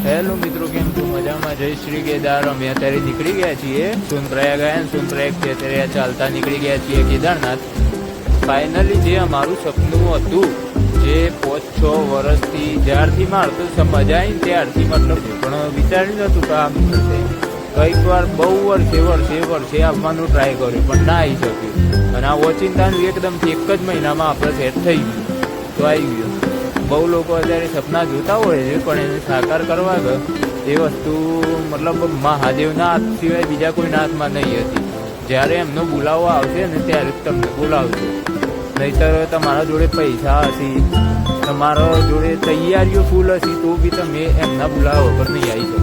Hello મિત્રો, કેમ છો? મજામાં? જય શ્રી કેદાર. અમે અત્યારે નીકળી ગયા છીએ સોનપ્રયાગ આવ્યા. સોનપ્રયાગથી અત્યારે ચાલતા નીકળી ગયા છીએ કેદારનાથ. ફાઇનલી જે અમારું સપનું હતું, જે 5-6 વર્ષથી જ્યારથી મારતો મજા આવી ત્યારથી મતલબ પણ વિચાર્યું નહોતું કે આમ થશે. કંઈક વાર બહુ વર્ષે આવવાનું ટ્રાય કર્યું પણ ના આવી શક્યું. અને આ ઓચિંતાનું એકદમથી એક જ મહિનામાં આપણે સેટ થઈ ગયું તો આવી ગયું. બહુ લોકો અત્યારે સપના જોતા હોય છે પણ એને સાકાર કરવા ગયો એ વસ્તુ મતલબ મહાદેવના હાથ સિવાય બીજા કોઈ હાથમાં નહીં હતી. જ્યારે એમનો બોલાવો આવશે ને ત્યારે જ તમને બોલાવશે. નહીંતર તમારા જોડે પૈસા હશે, તમારા જોડે તૈયારીઓ ફૂલ હશે તો બી તમે એમના બોલાવા વગર નહીં આવી શકો.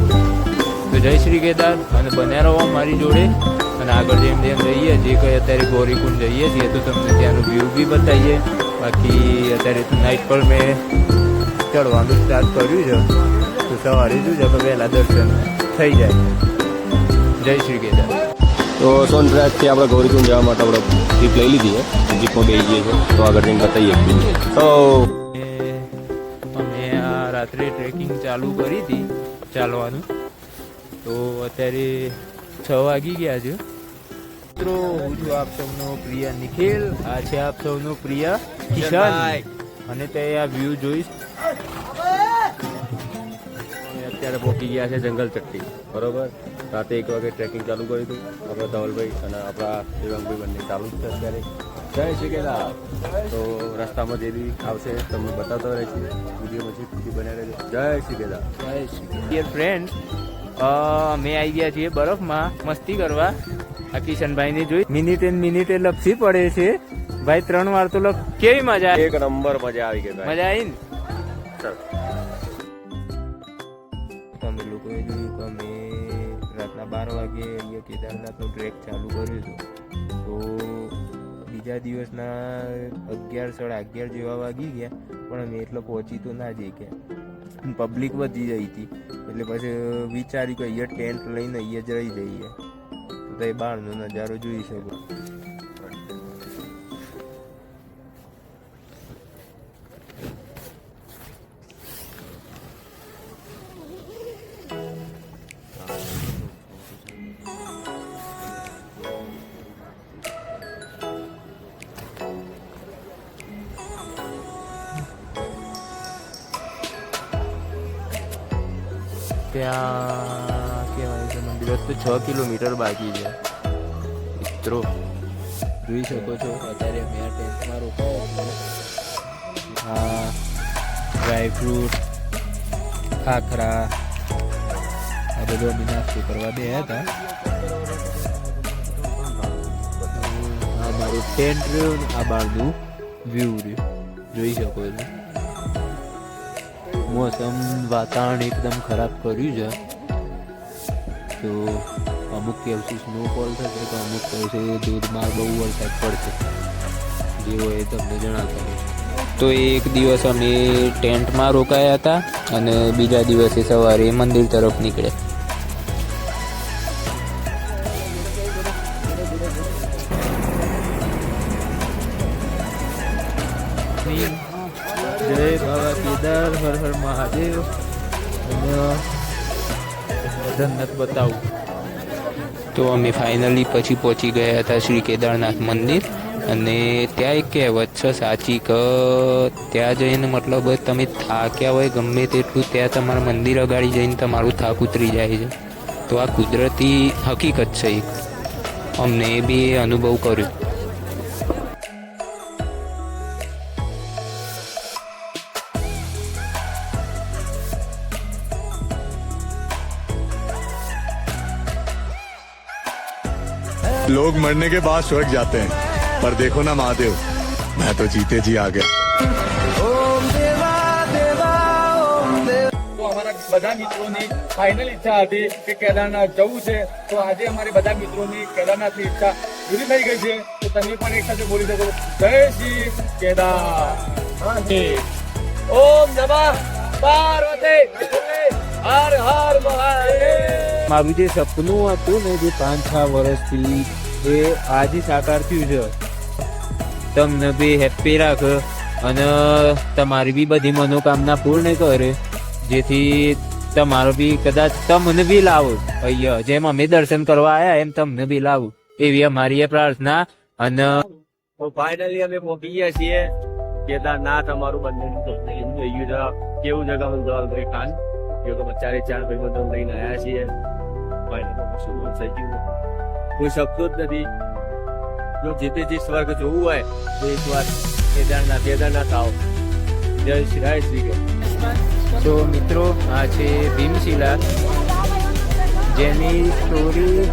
તો જય શ્રી કેદાર અને બન્યા રહો મારી જોડે. અને આગળ જેમ જઈએ જે કંઈ અત્યારે ગૌરીકુંડ જઈએ છીએ તો તમને ત્યાંનું વ્યૂ બી બતાવીએ. બાકી અત્યારે તો નાઇટ પર મેં ચડવાનું સ્ટાર્ટ કર્યું છે તો સવારે જોજો કે વહેલા દર્શન થઈ જાય. જય શ્રી કેદાર. તો સોનપ્રયાગથી આપણે ગૌરીકુંડ જવા માટે આપણે જીપ લઈ લીધી છે, જીપમાં બેસી જઈએ છીએ તો આગળ જઈને બતાવીએ. તો અમે આ રાત્રે ટ્રેકિંગ ચાલુ કરી હતી ચાલવાનું. તો અત્યારે 6 વાગી ગયા છે. મિત્રો, હું છું આપ સૌનો પ્રિય નિખિલ, આ છે આપ સૌનો પ્રિય કિશન. અને તે આ વ્યૂ જોઈશ. અત્યારે પહોંચી ગયા છે જંગલ ચટ્ટી, બરોબર. રાતે 1 વાગે ટ્રેકિંગ ચાલુ કર્યું હતું આપણા ધવલભાઈ અને આપણા દેવાંગભાઈ બંને ચાલુ જ છે અત્યારે. જય શ્રી કેદાર. તો રસ્તામાં જે બી આવશે તમને બતાવતો રહે છે, વિડીયો પછી બનાવી રહેજો. જય શ્રી કેદાર. જય શ્રી કેદાર. ફ્રેન્ડ, અમે આવી ગયા છીએ બરફમાં મસ્તી કરવા. આ કિશનભાઈને જોઈ મિનિટે લપસી પડે છે ભાઈ. 3 વાર તો કેવી મજા, એક નંબર મજા આવી ગઈ. મજા આવી ને. ચાલ તમે લોકોએ જોયું કે અમે રાતના 12 વાગે અહીંયા કેદારનાથનો ટ્રેક ચાલુ કર્યું હતું. તો બીજા દિવસના 11-11:30 જેવા વાગી ગયા પણ અમે એટલે પહોંચી તો ના જઈ ગયા. પબ્લિક વધી ગઈ હતી એટલે પછી વિચાર્યું કે અહીંયા ટેન્ટ લઈને અહીંયા જ રહી જઈએ તો એ બહારનો નજારો જોઈ શકો. ત્યાં કહેવાય છે મંદિર તો 6 કિલોમીટર બાકી છે. મિત્રો જોઈ શકો છો અત્યારે અમે આ ટેન્ટમાં રોકાયા. હા, ડ્રાયફ્રૂટ, ખાખરા આ બધું અમે નાસ્તો કરવા ગયા હતા. આ મારું ટેન્ટ રહ્યું, આ બહારનું વ્યૂ રહ્યું, જોઈ શકો છો. મોસમ વાતાવરણ એકદમ ખરાબ કર્યું છે. તો અમુક કહેશે સ્નોફોલ થશે તો અમુક કહેશે ધોધમાર બહુ વરસાદ પડશે. જે હોય એ તમને જણાવતા. તો એક દિવસ અમે ટેન્ટમાં રોકાયા હતા અને બીજા દિવસે સવારે મંદિર તરફ નીકળ્યા. જય બાબા કેદાર, હર હર મહાદેવ. જન્નત બતાવું. તો અમે ફાઇનલી પછી પહોંચી ગયા હતા શ્રી કેદારનાથ મંદિર. અને ત્યાં એક કહેવત છે સાચી કે ત્યાં જઈને મતલબ તમે થાક્યા હોય ગમે તેટલું, ત્યાં તમારા મંદિર અગાડી જઈને તમારું થાક ઉતરી જાય છે. તો આ કુદરતી હકીકત છે એક. અમને એ બી અનુભવ કર્યો. लोग मरने के बाद स्वर्ग जाते हैं पर देखो ना महादेव, मैं तो जीते जी आ गया. તો અમારા બધા મિત્રોની ફાઇનલ ઈચ્છા હતી કે કેદારનાથ જવું છે. તો આજે અમારી બધા મિત્રોની કેદારનાથની ઈચ્છા પૂરી થઈ ગઈ છે. તો તમે પણ એક સાથે બોલી શકો જય શ્રી કેદાર. ઓમ નમઃ પાર્વતી હર હર મહાદેવ. મારું જે સપનું હતું ને જે 5-6 વર્ષથી એ આજે સાકાર થયું છે. તમને બી હેપી રાખે અને તમારી બી બધી મનોકામના પૂર્ણ કરે, જેથી તમારો બી કદાચ તમને બી લાવું અહીંયા જેમ અમે દર્શન કરવા આવ્યા એમ તમને બી લાવું એવી અમારી એ પ્રાર્થના. અને તો ફાઇનલી અમે પહોંચી ગયા છીએ કેદારનાથ. અમારું બંનેનું સપનું થઈ ગયું છે. કેવું જગા મને ધવલભાઈ ખાન કે ચારે ચાર ભાઈબંધો લઈને આવ્યા છીએ. ફાઇનલી શું થઈ ગયું કોઈ શકતો જ નથી. જો જેતે જે સ્વર્ગ જોવું હોય તો એકવાર કેદારનાથ આવો. જય શ્રી રાય શ્રી કે. તો મિત્રો આ છે ભીમશિલા, જેની સ્ટોરી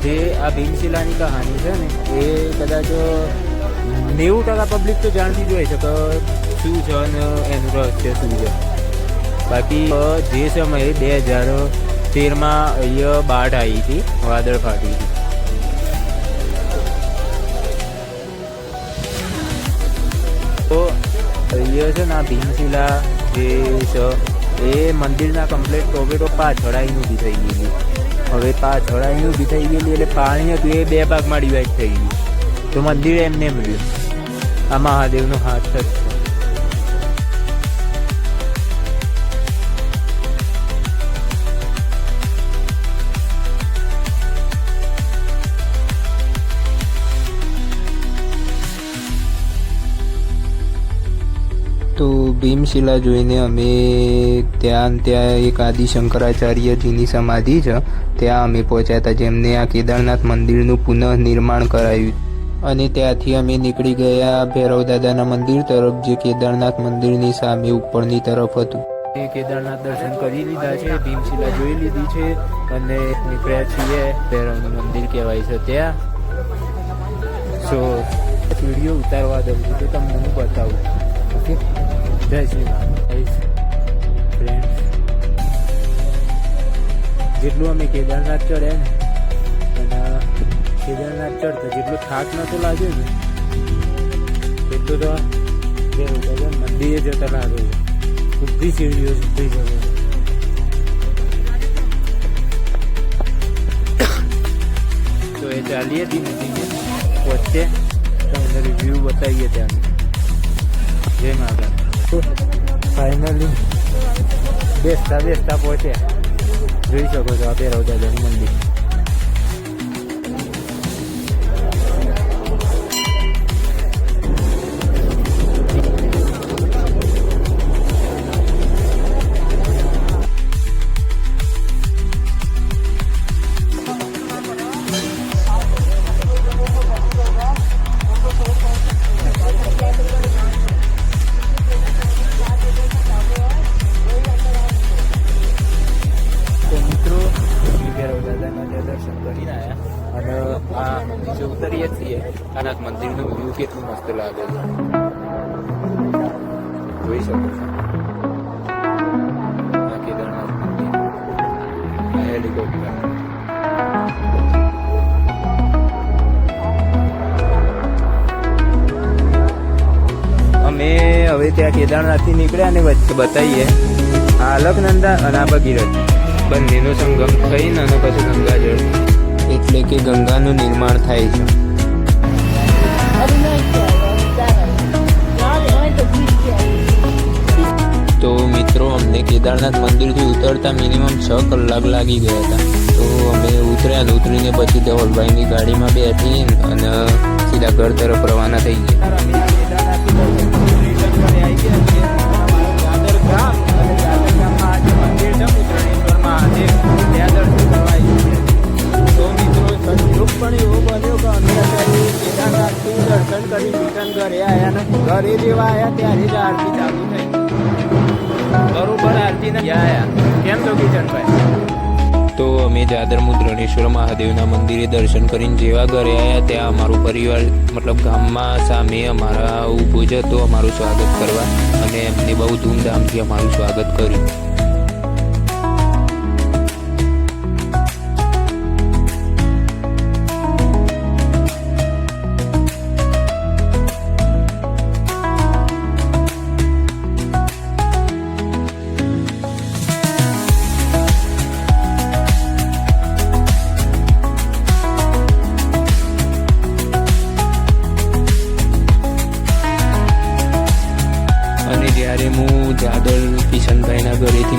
જે આ ભીમશિલાની કહાની છે ને એ કદાચ 90% પબ્લિક તો જાણતી જ હોય છે કે શું છે અને એનું રહસ્ય શું છે. બાકી જે સમયે 2013માં અહીંયા બાઢ આવી હતી, વાદળ ફાટી હતી. તો અહીંયા છે ને આ ભીમશિલા જે છે એ મંદિરના કમ્પ્લીટ ટોપેટો પાછળાઈને ઊભી થઈ ગયેલી. હવે પાછળાઈને ઊભી થઈ ગયેલી એટલે પાણી હતું એ 2 ભાગમાં ડિવાઈડ થઈ ગયું. તો મંદિર એમને મળ્યું. આ મહાદેવનો હાથ જ છે. તો ભીમશિલા જોઈને અમે ત્યાં એક આદિ શંકરાચાર્યજીની સમાધિ છે ત્યાં અમે પહોંચ્યા હતા, જેમને આ કેદારનાથ મંદિરનું પુનઃનિર્માણ કરાયું. અને ત્યાંથી અમે નીકળી ગયા ભૈરવ દાદાના મંદિર તરફ, જે કેદારનાથ મંદિરની સામે ઉપરની તરફ હતું. કેદારનાથ દર્શન કરી લીધા છે, ભીમશિલા જોઈ લીધી છે અને નીકળ્યા છીએ ભૈરવનું મંદિર કહેવાય છે ત્યાં. સો વિડીયો ઉતારવા દઉં છું તો તમને હું બતાવું. ઓકે, જય શ્રી રામ. ફ્રેન્ડ, જેટલું અમે કેદારનાથ ચડ્યા ને અને કેદારનાથ ચડતા જેટલો થાક નતો લાગ્યો ને એટલું તો મંદિરે જતા લાગ્યો. બધી સીડીઓ સુધરી ગયો. તો એ ચાલીએ ધીમે ધીમે પહોંચે તમને રિવ્યૂ બતાવીએ ત્યાંનું. જય માતા. ફાઇનલી બેસતા પહોંચ્યા. જોઈ શકો છો આ ભૈરવ દાદાનું મંદિર. ઉતરીએ છીએ અને મંદિરનું વ્યૂ કેટલું મસ્ત લાગે છે, જોઈ શકો છો. આ કેદારનાથ મંદિર, હેલિકોપ્ટર. અમે હવે ત્યાં કેદારનાથથી નીકળ્યા અને વચ્ચે બતાવીએ આ અલકનંદા અને આ ભગીરથ બંનેનો સંગમ થઈને અને પછી ગંગાજળ એટલે કે ગંગાનું નિર્માણ થાય છે. તો મિત્રો અમને કેદારનાથ મંદિરથી ઉતરતા મિનિમમ 6 કલાક લાગી ગયા હતા. તો અમે ઉતર્યા, ઉતરીને પછી ધવલભાઈની ગાડીમાં બેઠી અને સીધા ઘર તરફ રવાના થઈ ગયા. પણ એવો બન્યો કે અમે અત્યારે કેદારનાથથી દર્શન કરી રિટર્ન ઘરે આવ્યા ને ઘરે જેવા આવ્યા ત્યારે જ આરતી ચાલુ થઈ. બરોબર આરતી ને આવ્યા. કેમ છો કિશનભાઈ? તો અમે જાદરમુદ રણેશ્વર મહાદેવના મંદિરે દર્શન કરીને જેવા ઘરે આવ્યા ત્યાં અમારું પરિવાર મતલબ ગામમાં સામે અમારા ઊભો જ હતો અમારું સ્વાગત કરવા, અને એમને બહુ ધૂમધામથી અમારું સ્વાગત કર્યું. જ્યારે હું જાદર કિશનભાઈના ઘરેથી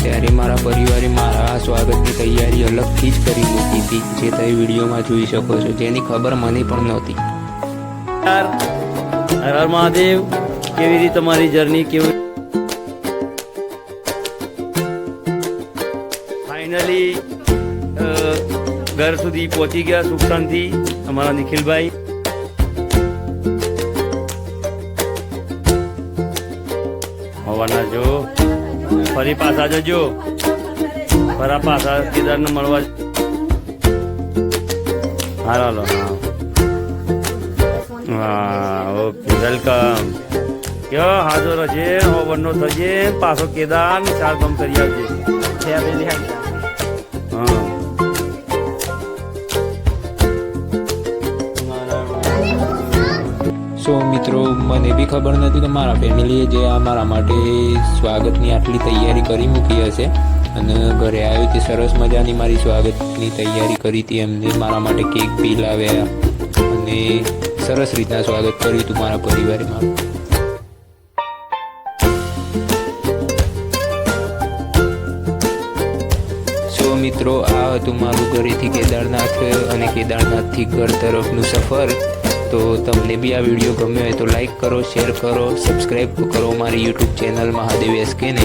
ત્યારે મારા પરિવારે મારા આ સ્વાગતની તૈયારી અલગથી જ કરી મૂકી હતી, જે તમે વિડીયોમાં જોઈ શકો છો, જેની ખબર મને પણ નહોતી. હર હર મહાદેવ. કેવી રીતે તમારી જર્ની કેવી? ફાઇનલી ઘર સુધી પહોંચી ગયા સુખ શાંતિ અમારા નિખિલભાઈ. હવાના જો ફરી પાછા જજો, ફરા પાછા કેદારને મળવા. હાલો હા ઓકે વેલકમ. કયો હાજર હશે હોવરનો થશે પાછો કેદાર ને 4 કામ કરી આવજે. હા સો મિત્રો, મને બી ખબર નથી કે મારા ફેમિલીએ જે આ મારા માટે સ્વાગતની આટલી તૈયારી કરી મૂકી હશે. અને ઘરે આવ્યો તે સરસ મજાની મારી સ્વાગતની તૈયારી કરી હતી. એમને મારા માટે કેક બી લાવ્યા અને સરસ રીતના સ્વાગત કર્યું હતું મારા પરિવારે મારું. સો મિત્રો, આ હતું મારું ઘરેથી કેદારનાથ અને કેદારનાથથી ઘર તરફનું સફર. તો તમને બી આ વિડીયો ગમ્યો હોય તો લાઈક કરો, શેર કરો, સબસ્ક્રાઈબ કરો મારી યુટ્યુબ ચેનલ મહાદેવ SK ને.